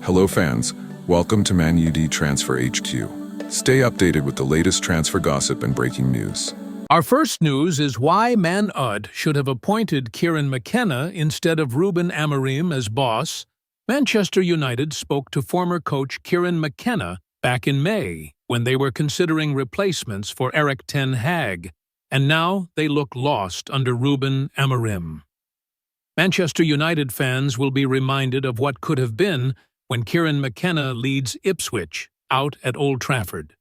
Hello fans, welcome to Man Utd Transfer HQ. Stay updated with the latest transfer gossip and breaking news. Our first news is why Man Utd should have appointed Kieran McKenna instead of Ruben Amorim as boss. Manchester United spoke to former coach Kieran McKenna back in May when they were considering replacements for Erik ten Hag, and now they look lost under Ruben Amorim. Manchester United fans will be reminded of what could have been when Kieran McKenna leads Ipswich out at Old Trafford.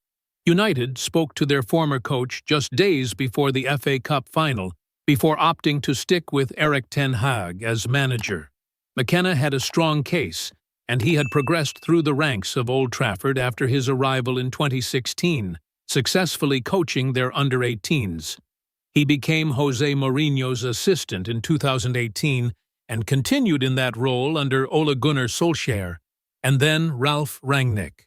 United spoke to their former coach just days before the FA Cup final, before opting to stick with Erik ten Hag as manager. McKenna had a strong case, and he had progressed through the ranks of Old Trafford after his arrival in 2016, successfully coaching their under-18s. He became Jose Mourinho's assistant in 2018 and continued in that role under Ole Gunnar Solskjaer, and then Ralf Rangnick.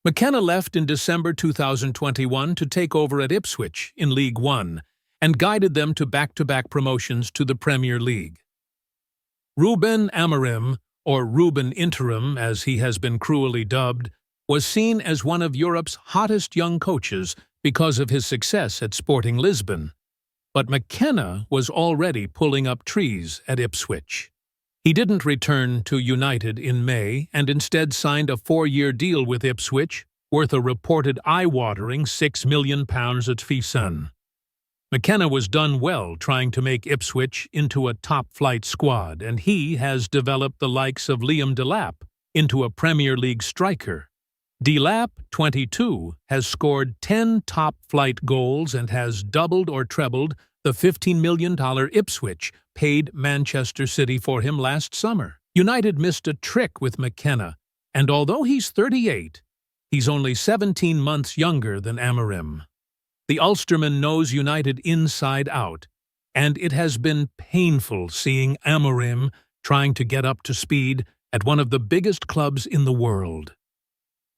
McKenna left in December 2021 to take over at Ipswich in League One and guided them to back-to-back promotions to the Premier League. Ruben Amorim, or Ruben Interim as he has been cruelly dubbed, was seen as one of Europe's hottest young coaches because of his success at Sporting Lisbon. But McKenna was already pulling up trees at Ipswich. He didn't return to United in May and instead signed a 4-year deal with Ipswich, worth a reported eye-watering £6 million at Feason. McKenna was done well trying to make Ipswich into a top-flight squad, and he has developed the likes of Liam Delap into a Premier League striker. Delap, 22, has scored 10 top-flight goals and has doubled or trebled the $15 million Ipswich paid Manchester City for him last summer. United missed a trick with McKenna, and although he's 38, he's only 17 months younger than Amorim. The Ulsterman knows United inside out, and it has been painful seeing Amorim trying to get up to speed at one of the biggest clubs in the world.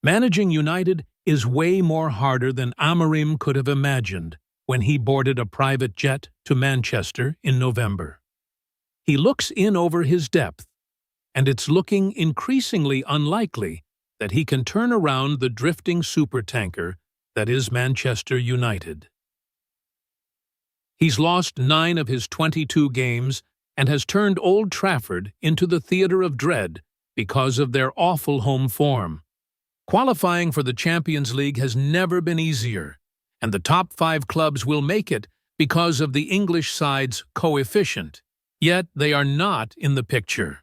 Managing United is way more harder than Amorim could have imagined when he boarded a private jet to Manchester in November. He looks in over his depth, and it's looking increasingly unlikely that he can turn around the drifting supertanker that is Manchester United. He's lost 9 of his 22 games and has turned Old Trafford into the theatre of dread because of their awful home form. Qualifying for the Champions League has never been easier, and the top 5 clubs will make it because of the English side's coefficient. Yet they are not in the picture.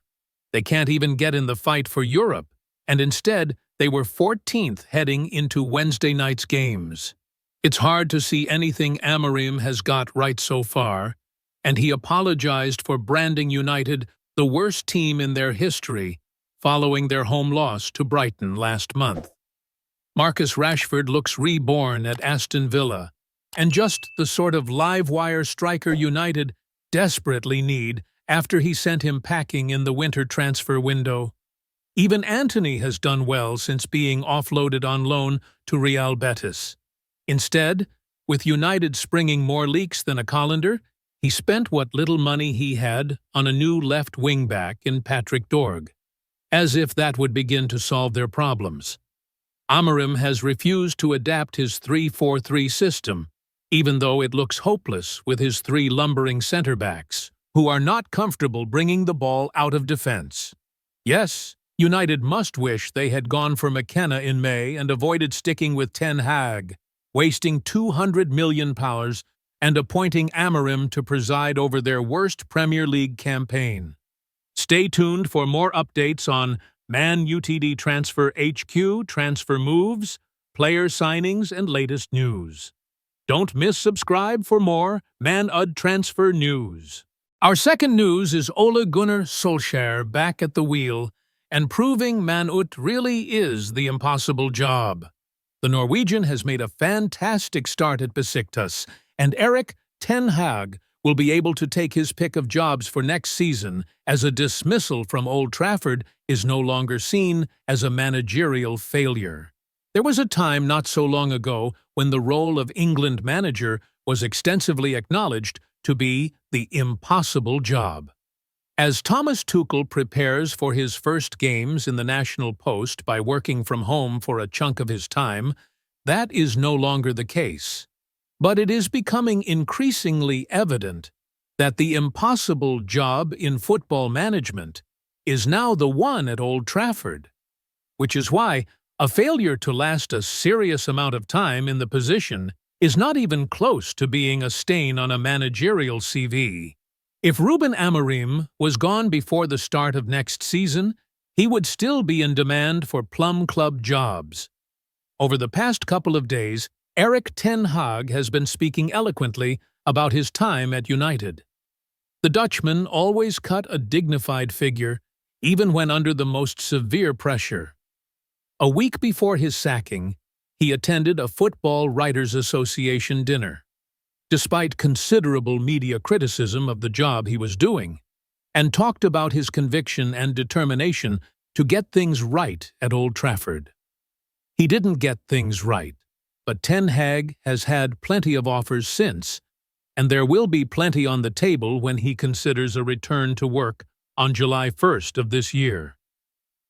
They can't even get in the fight for Europe, and instead they were 14th heading into Wednesday night's games. It's hard to see anything Amorim has got right so far, and he apologized for branding United the worst team in their history following their home loss to Brighton last month. Marcus Rashford looks reborn at Aston Villa, and just the sort of live-wire striker United desperately need after he sent him packing in the winter transfer window. Even Antony has done well since being offloaded on loan to Real Betis. Instead, with United springing more leaks than a colander, he spent what little money he had on a new left wing-back in Patrick Dorg, as if that would begin to solve their problems. Amorim has refused to adapt his 3-4-3 system, even though it looks hopeless with his 3 lumbering centre-backs, who are not comfortable bringing the ball out of defence. Yes, United must wish they had gone for McKenna in May and avoided sticking with ten Hag, wasting £200 million and appointing Amorim to preside over their worst Premier League campaign. Stay tuned for more updates on Man Utd Transfer HQ, transfer moves, player signings, and latest news. Don't miss subscribe for more Man Utd transfer news. Our second news is Ole Gunnar Solskjaer back at the wheel and proving Man Utd really is the impossible job. The Norwegian has made a fantastic start at Besiktas, and Erik ten Hag will be able to take his pick of jobs for next season, as a dismissal from Old Trafford is no longer seen as a managerial failure. There was a time not so long ago when the role of England manager was extensively acknowledged to be the impossible job. As Thomas Tuchel prepares for his first games in the national post by working from home for a chunk of his time, that is no longer the case. But it is becoming increasingly evident that the impossible job in football management is now the one at Old Trafford, which is why a failure to last a serious amount of time in the position is not even close to being a stain on a managerial CV. If Ruben Amorim was gone before the start of next season, he would still be in demand for Plum Club jobs. Over the past couple of days, Erik ten Hag has been speaking eloquently about his time at United. The Dutchman always cut a dignified figure, even when under the most severe pressure. A week before his sacking, he attended a Football Writers Association dinner, despite considerable media criticism of the job he was doing, and talked about his conviction and determination to get things right at Old Trafford. He didn't get things right, but Ten Hag has had plenty of offers since, and there will be plenty on the table when he considers a return to work on July 1st of this year.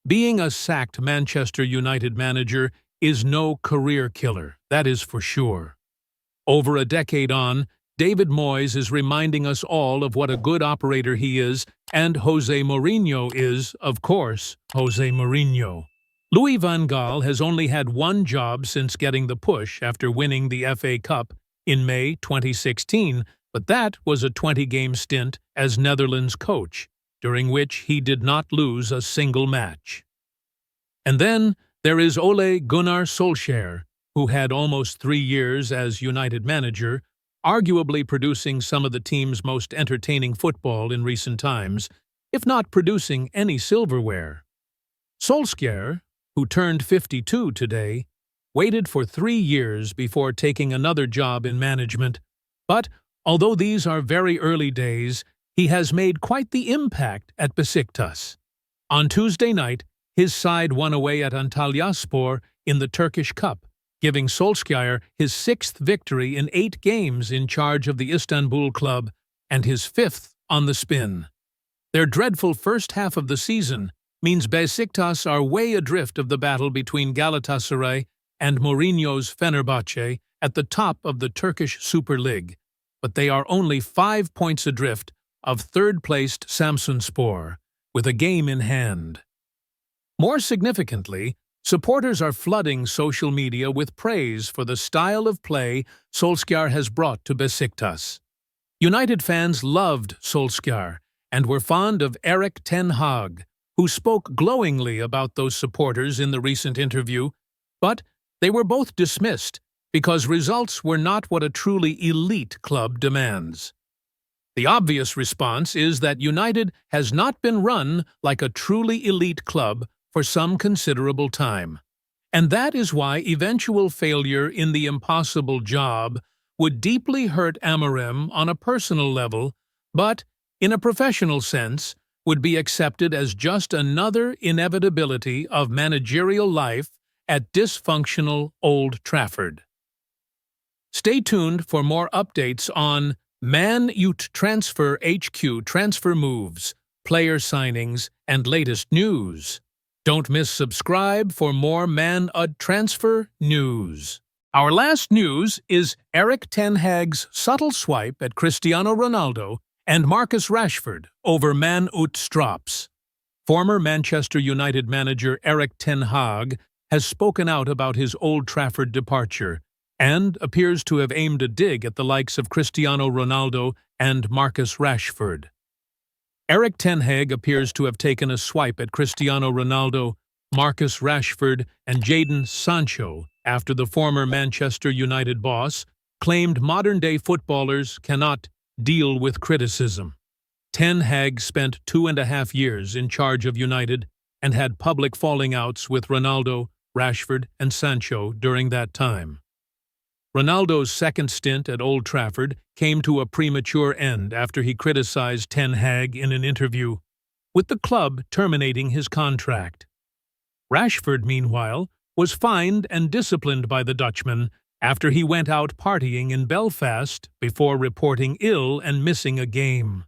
Being a sacked Manchester United manager is no career killer, that is for sure. Over a decade on, David Moyes is reminding us all of what a good operator he is, and Jose Mourinho is, of course, Jose Mourinho. Louis van Gaal has only had one job since getting the push after winning the FA Cup in May 2016, but that was a 20-game stint as Netherlands coach, during which he did not lose a single match. And then there is Ole Gunnar Solskjaer, who had almost 3 years as United manager, arguably producing some of the team's most entertaining football in recent times, if not producing any silverware. Solskjaer, who turned 52 today, waited for 3 years before taking another job in management, but although these are very early days, he has made quite the impact at Besiktas. On Tuesday night, his side won away at Antalyaspor in the Turkish Cup, giving Solskjaer his 6th victory in 8 games in charge of the Istanbul club and his 5th on the spin. Their dreadful first half of the season means Besiktas are way adrift of the battle between Galatasaray and Mourinho's Fenerbahce at the top of the Turkish Super League, but they are only 5 points adrift of third-placed Samsunspor, with a game in hand. More significantly, supporters are flooding social media with praise for the style of play Solskjaer has brought to Besiktas. United fans loved Solskjaer and were fond of Erik ten Hag, who spoke glowingly about those supporters in the recent interview, but they were both dismissed because results were not what a truly elite club demands. The obvious response is that United has not been run like a truly elite club for some considerable time, and that is why eventual failure in the impossible job would deeply hurt Amorim on a personal level, but, in a professional sense, would be accepted as just another inevitability of managerial life at dysfunctional Old Trafford. Stay tuned for more updates on Man Utd Transfer HQ transfer moves, player signings, and latest news. Don't miss subscribe for more Man Utd transfer news. Our last news is Erik ten Hag's subtle swipe at Cristiano Ronaldo and Marcus Rashford over Man Utd strops. Former Manchester United manager Erik ten Hag has spoken out about his Old Trafford departure and appears to have aimed a dig at the likes of Cristiano Ronaldo and Marcus Rashford. Erik ten Hag appears to have taken a swipe at Cristiano Ronaldo, Marcus Rashford, and Jadon Sancho after the former Manchester United boss claimed modern-day footballers cannot deal with criticism. Ten Hag spent 2.5 years in charge of United and had public falling-outs with Ronaldo, Rashford, and Sancho during that time. Ronaldo's second stint at Old Trafford came to a premature end after he criticized Ten Hag in an interview, with the club terminating his contract. Rashford, meanwhile, was fined and disciplined by the Dutchman after he went out partying in Belfast before reporting ill and missing a game.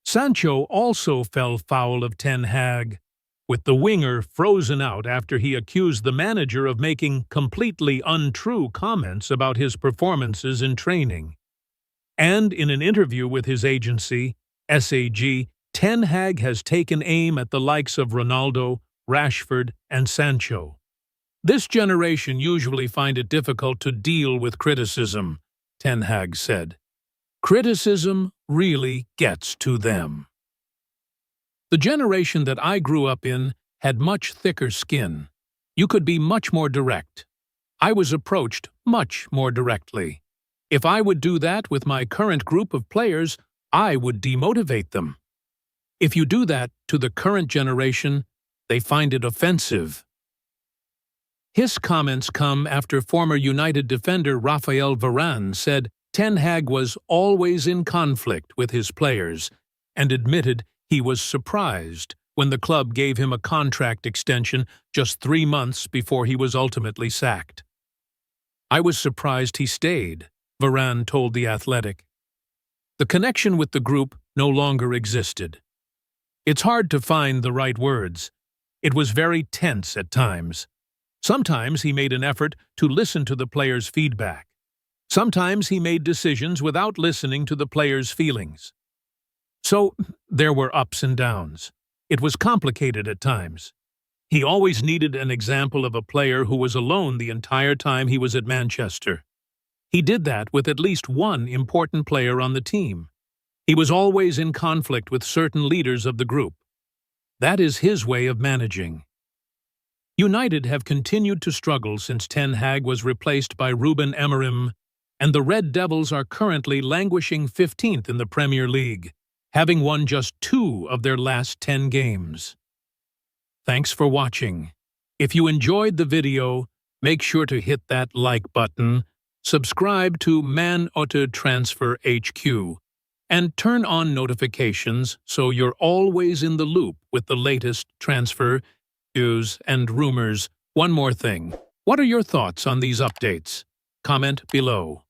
Sancho also fell foul of Ten Hag, with the winger frozen out after he accused the manager of making completely untrue comments about his performances in training. And in an interview with his agency, SAG, Ten Hag has taken aim at the likes of Ronaldo, Rashford, and Sancho. This generation usually find it difficult to deal with criticism, Ten Hag said. Criticism really gets to them. The generation that I grew up in had much thicker skin. You could be much more direct. I was approached much more directly. If I would do that with my current group of players, I would demotivate them. If you do that to the current generation, they find it offensive. His comments come after former United defender Raphael Varane said Ten Hag was always in conflict with his players and admitted he was surprised when the club gave him a contract extension just 3 months before he was ultimately sacked. "I was surprised he stayed," Varane told The Athletic. The connection with the group no longer existed. It's hard to find the right words. It was very tense at times. Sometimes he made an effort to listen to the players' feedback. Sometimes he made decisions without listening to the players' feelings. So, there were ups and downs. It was complicated at times. He always needed an example of a player who was alone the entire time he was at Manchester. He did that with at least one important player on the team. He was always in conflict with certain leaders of the group. That is his way of managing. United have continued to struggle since Ten Hag was replaced by Ruben Amorim, and the Red Devils are currently languishing 15th in the Premier League, having won just 2 of their last 10 games. Thanks for watching. If you enjoyed the video, make sure to hit that like button, subscribe to Man Utd Transfer HQ, and turn on notifications so you're always in the loop with the latest transfer news and rumors. One more thing. What are your thoughts on these updates? Comment below.